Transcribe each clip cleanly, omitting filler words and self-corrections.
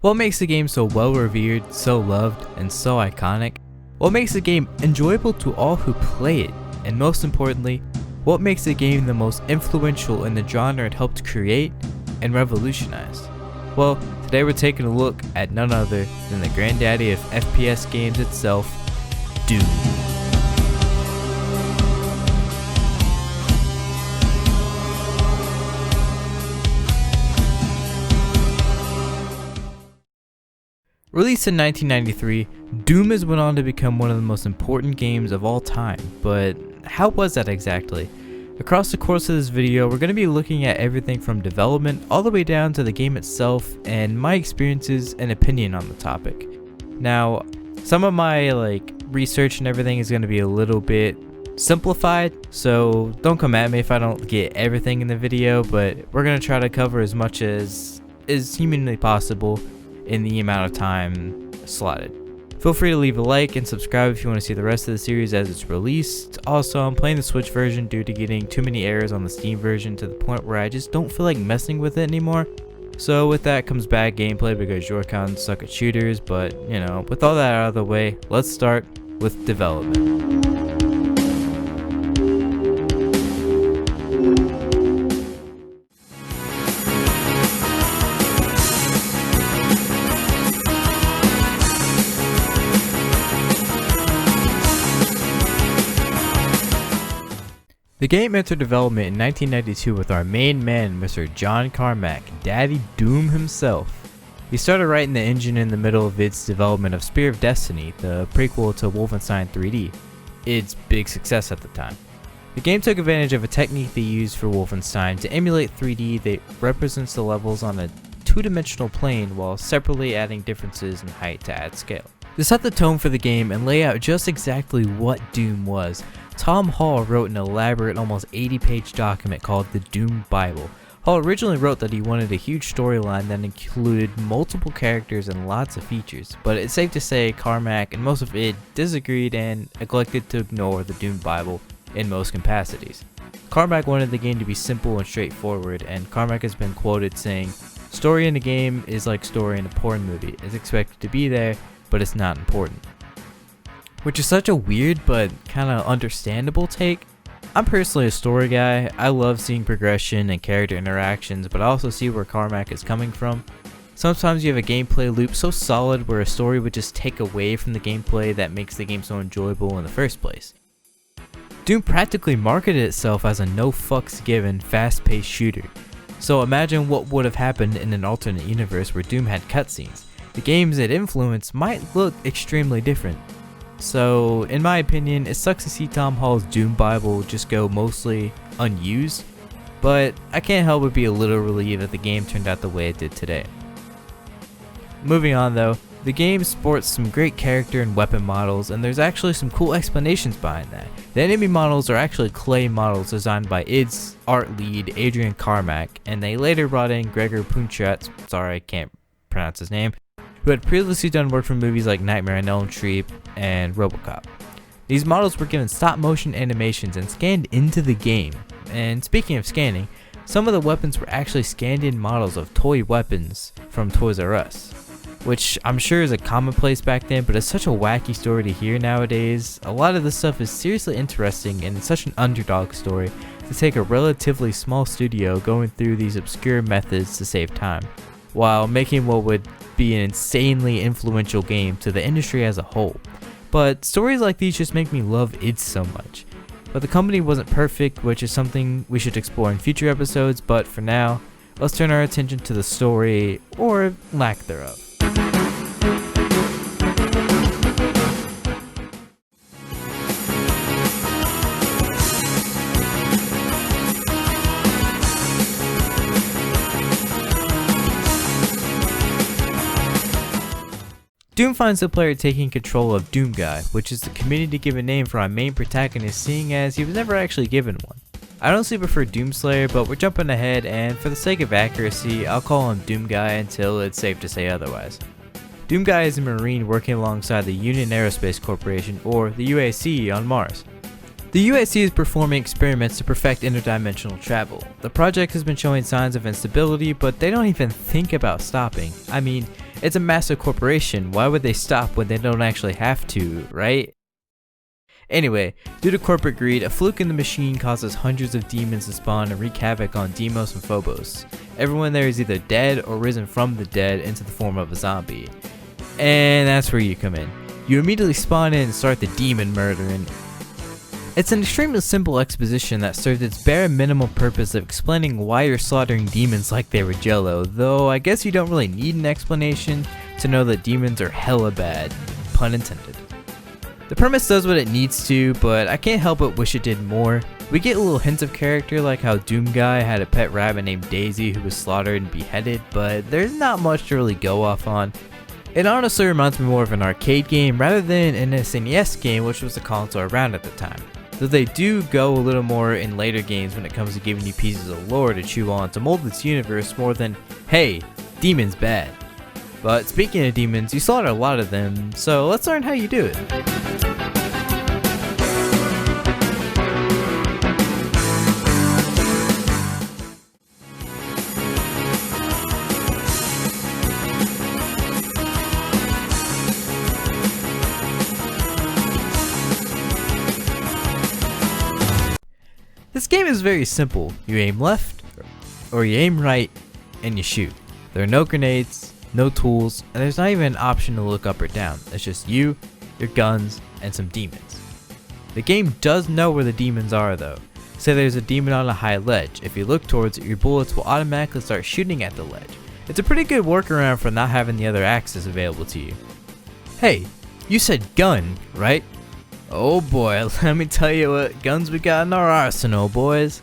What makes the game so well revered, so loved, and so iconic? What makes the game enjoyable to all who play it? And most importantly, what makes the game the most influential in the genre it helped create and revolutionize? Well, today we're taking a look at none other than the granddaddy of FPS games itself, Doom. Released in 1993, Doom has went on to become one of the most important games of all time, but how was that exactly? Across the course of this video, we're going to be looking at everything from development all the way down to the game itself and my experiences and opinion on the topic. Now, some of my research and everything is going to be a little bit simplified, so don't come at me if I don't get everything in the video, but we're going to try to cover as much as is humanly possible in the amount of time slotted. Feel free to leave a like and subscribe if you want to see the rest of the series as it's released. Also, I'm playing the Switch version due to getting too many errors on the Steam version to the point where I just don't feel like messing with it anymore. So with that comes bad gameplay because Joy-Cons suck at shooters, but you know, with all that out of the way, let's start with development. The game entered development in 1992 with our main man, Mr. John Carmack, Daddy Doom himself. He started writing the engine in the middle of its development of Spear of Destiny, the prequel to Wolfenstein 3D, its big success at the time. The game took advantage of a technique they used for Wolfenstein to emulate 3D that represents the levels on a two-dimensional plane while separately adding differences in height to add scale. To set the tone for the game and lay out just exactly what Doom was, Tom Hall wrote an elaborate, almost 80-page document called the Doom Bible. Hall originally wrote that he wanted a huge storyline that included multiple characters and lots of features, but it's safe to say Carmack and most of it disagreed and neglected to ignore the Doom Bible in most capacities. Carmack wanted the game to be simple and straightforward, and Carmack has been quoted saying, "Story in a game is like story in a porn movie. It's expected to be there, but it's not important." Which is such a weird but kind of understandable take. I'm personally a story guy. I love seeing progression and character interactions, but I also see where Carmack is coming from. Sometimes you have a gameplay loop so solid where a story would just take away from the gameplay that makes the game so enjoyable in the first place. Doom practically marketed itself as a no fucks given, fast-paced shooter. So imagine what would have happened in an alternate universe where Doom had cutscenes. The games it influenced might look extremely different. So, in my opinion, it sucks to see Tom Hall's Doom Bible just go mostly unused, but I can't help but be a little relieved that the game turned out the way it did today. Moving on though, the game sports some great character and weapon models, and there's actually some cool explanations behind that. The enemy models are actually clay models designed by id's art lead Adrian Carmack, and they later brought in Gregor Punchatz, sorry I can't pronounce his name, who had previously done work for movies like Nightmare on Elm Street and RoboCop. These models were given stop motion animations and scanned into the game. And speaking of scanning, some of the weapons were actually scanned in models of toy weapons from Toys R Us, which I'm sure is a commonplace back then, but it's such a wacky story to hear nowadays. A lot of this stuff is seriously interesting, and it's such an underdog story to take a relatively small studio going through these obscure methods to save time, while making what would be an insanely influential game to the industry as a whole. But stories like these just make me love id so much. But the company wasn't perfect, which is something we should explore in future episodes, but for now, let's turn our attention to the story, or lack thereof. Doom finds the player taking control of Doom Guy, which is the community-given name for our main protagonist, seeing as he was never actually given one. I honestly prefer Doomslayer, but we're jumping ahead, and for the sake of accuracy, I'll call him Doom Guy until it's safe to say otherwise. Doom Guy is a Marine working alongside the Union Aerospace Corporation, or the UAC, on Mars. The UAC is performing experiments to perfect interdimensional travel. The project has been showing signs of instability, but they don't even think about stopping. I mean, It's a massive corporation, why would they stop when they don't actually have to, right? Anyway, due to corporate greed, a fluke in the machine causes hundreds of demons to spawn and wreak havoc on Deimos and Phobos. Everyone there is either dead or risen from the dead into the form of a zombie. And that's where you come in. You immediately spawn in and start the demon murdering. It's an extremely simple exposition that serves its bare minimum purpose of explaining why you're slaughtering demons like they were jello, though I guess you don't really need an explanation to know that demons are hella bad, pun intended. The premise does what it needs to, but I can't help but wish it did more. We get little hints of character like how Doom Guy had a pet rabbit named Daisy who was slaughtered and beheaded, but there's not much to really go off on. It honestly reminds me more of an arcade game rather than an SNES game, which was the console around at the time. Though they do go a little more in later games when it comes to giving you pieces of lore to chew on to mold its universe more than, hey, demons bad. But speaking of demons, you slaughter a lot of them, so let's learn how you do it. This game is very simple. You aim left, or you aim right, and you shoot. There are no grenades, no tools, and there's not even an option to look up or down. It's just you, your guns, and some demons. The game does know where the demons are though. Say there's a demon on a high ledge. If you look towards it, your bullets will automatically start shooting at the ledge. It's a pretty good workaround for not having the other axes available to you. Hey, you said gun, right? Oh boy, let me tell you what guns we got in our arsenal, boys.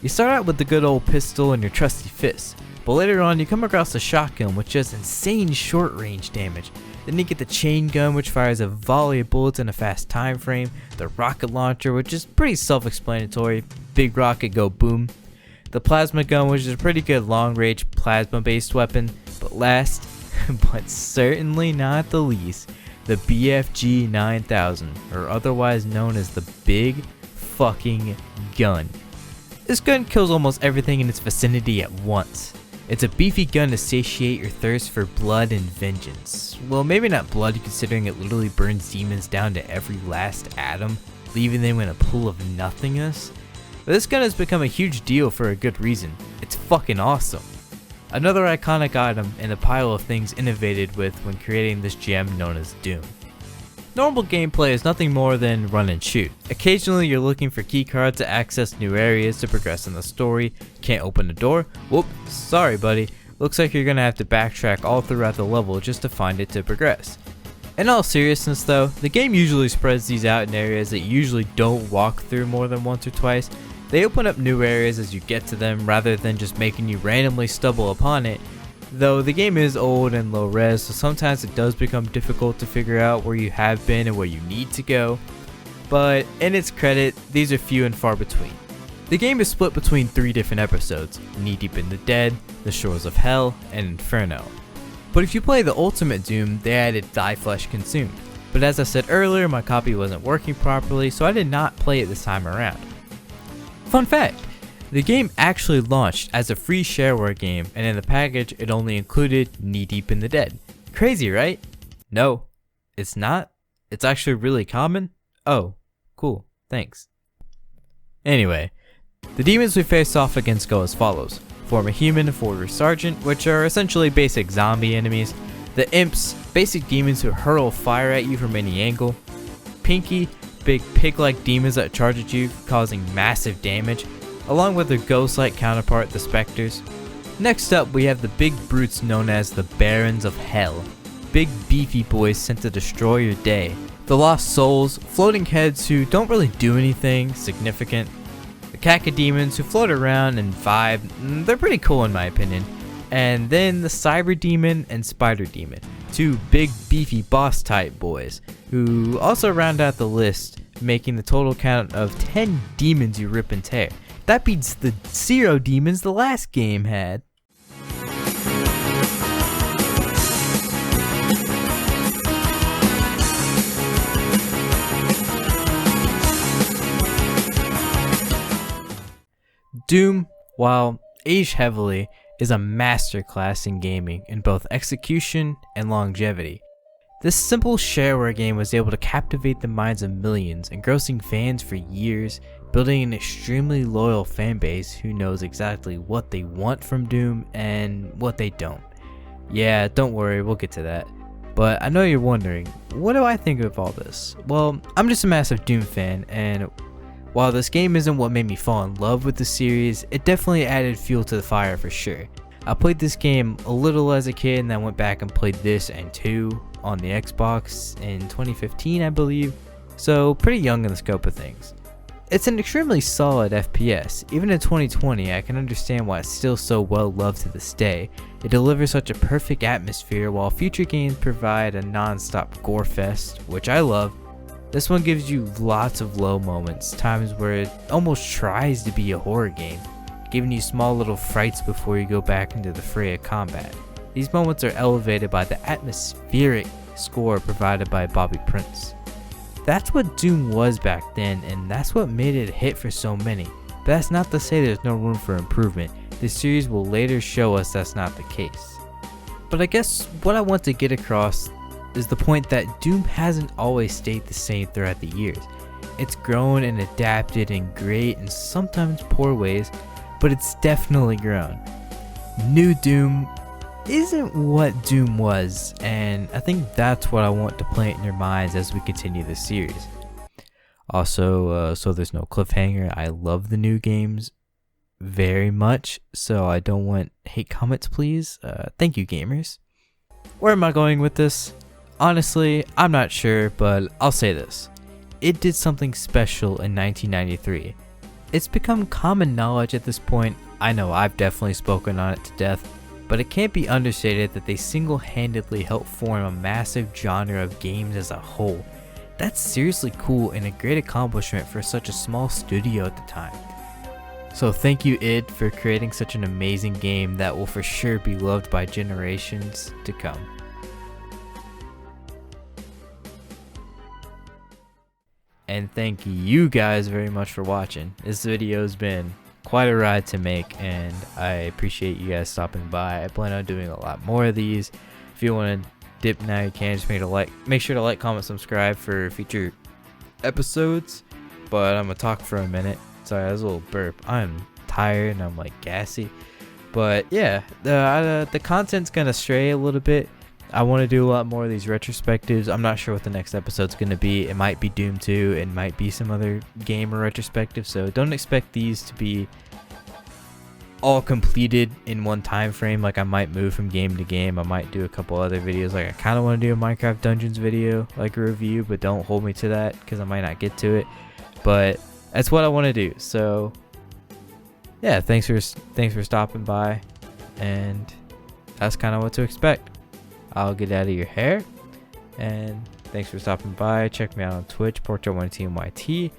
You start out with the good old pistol and your trusty fist, but later on you come across a shotgun which does insane short range damage. Then you get the chain gun which fires a volley of bullets in a fast time frame, the rocket launcher which is pretty self-explanatory, big rocket go boom, the plasma gun which is a pretty good long range plasma based weapon, but last, but certainly not the least, the BFG 9000, or otherwise known as the Big Fucking Gun. This gun kills almost everything in its vicinity at once. It's a beefy gun to satiate your thirst for blood and vengeance. Well, maybe not blood considering it literally burns demons down to every last atom, leaving them in a pool of nothingness. But this gun has become a huge deal for a good reason. It's fucking awesome. Another iconic item in the pile of things innovated with when creating this gem known as Doom. Normal gameplay is nothing more than run and shoot. Occasionally you're looking for keycards to access new areas to progress in the story. Can't open the door? Whoop, sorry buddy. Looks like you're gonna have to backtrack all throughout the level just to find it to progress. In all seriousness though, the game usually spreads these out in areas that you usually don't walk through more than once or twice. They open up new areas as you get to them rather than just making you randomly stumble upon it. Though the game is old and low res, so sometimes it does become difficult to figure out where you have been and where you need to go. But in its credit, these are few and far between. The game is split between 3 different episodes: Knee Deep in the Dead, The Shores of Hell, and Inferno. But if you play the Ultimate Doom, they added Thy Flesh Consumed. But as I said earlier, my copy wasn't working properly, so I did not play it this time around. Fun fact, the game actually launched as a free shareware game, and in the package it only included Knee Deep in the Dead. Crazy, right? No, it's not. It's actually really common. Oh, cool, thanks. Anyway, the demons we face off against go as follows. Former Human and Forward Sergeant, which are essentially basic zombie enemies. The Imps, basic demons who hurl fire at you from any angle. Pinky, big pig-like demons that charge at you, causing massive damage, along with their ghost-like counterpart, the Spectres. Next up, we have the big brutes known as the Barons of Hell. Big beefy boys sent to destroy your day. The Lost Souls, floating heads who don't really do anything significant. The Cacodemons who float around and vibe, they're pretty cool in my opinion. And then the Cyber Demon and Spider Demon, 2 big beefy boss type boys, who also round out the list, making the total count of 10 demons you rip and tear. That beats the 0 demons the last game had. Doom, while aged heavily, is a masterclass in gaming in both execution and longevity. This simple shareware game was able to captivate the minds of millions, engrossing fans for years, building an extremely loyal fanbase who knows exactly what they want from Doom and what they don't. Yeah, don't worry, we'll get to that. But I know you're wondering, what do I think of all this? Well, I'm just a massive Doom fan, and while this game isn't what made me fall in love with the series, it definitely added fuel to the fire for sure. I played this game a little as a kid, and then went back and played this and 2 on the Xbox in 2015, I believe, so pretty young in the scope of things. It's an extremely solid FPS. Even in 2020, I can understand why it's still so well loved to this day. It delivers such a perfect atmosphere, while future games provide a non-stop gore fest, which I love. This one gives you lots of low moments, times where it almost tries to be a horror game, giving you small little frights before you go back into the fray of combat. These moments are elevated by the atmospheric score provided by Bobby Prince. That's what Doom was back then, and that's what made it a hit for so many. But that's not to say there's no room for improvement. This series will later show us that's not the case. But I guess what I want to get across is the point that Doom hasn't always stayed the same throughout the years. It's grown and adapted in great and sometimes poor ways, but it's definitely grown. New Doom isn't what Doom was, and I think that's what I want to plant in your minds as we continue this series. Also, so there's no cliffhanger, I love the new games very much, so I don't want hate comments, please. Thank you, gamers. Where am I going with this? Honestly, I'm not sure, but I'll say this. It did something special in 1993. It's become common knowledge at this point. I know I've definitely spoken on it to death, but it can't be understated that they single-handedly helped form a massive genre of games as a whole. That's seriously cool and a great accomplishment for such a small studio at the time. So thank you, id, for creating such an amazing game that will for sure be loved by generations to come. And thank you guys very much for watching. This video's been quite a ride to make, and I appreciate you guys stopping by. I plan on doing a lot more of these. If you want to dip now, you can. Just make sure to like, comment, subscribe for future episodes. But I'm gonna talk for a minute. Sorry, that was a little burp. I'm tired and I'm like gassy. But yeah, the content's gonna stray a little bit. I want to do a lot more of these retrospectives. I'm not sure what the next episode's going to be. It might be Doom 2. It might be some other game or retrospective. So don't expect these to be all completed in one time frame. Like I might move from game to game. I might do a couple other videos. Like I kind of want to do a Minecraft Dungeons video, like a review, but don't hold me to that because I might not get to it. But that's what I want to do. So yeah, thanks for stopping by, and that's kind of what to expect. I'll get out of your hair, and thanks for stopping by. Check me out on Twitch, Portrait1TMYT,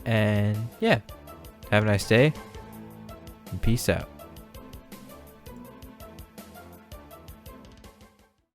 and yeah, have a nice day, and peace out.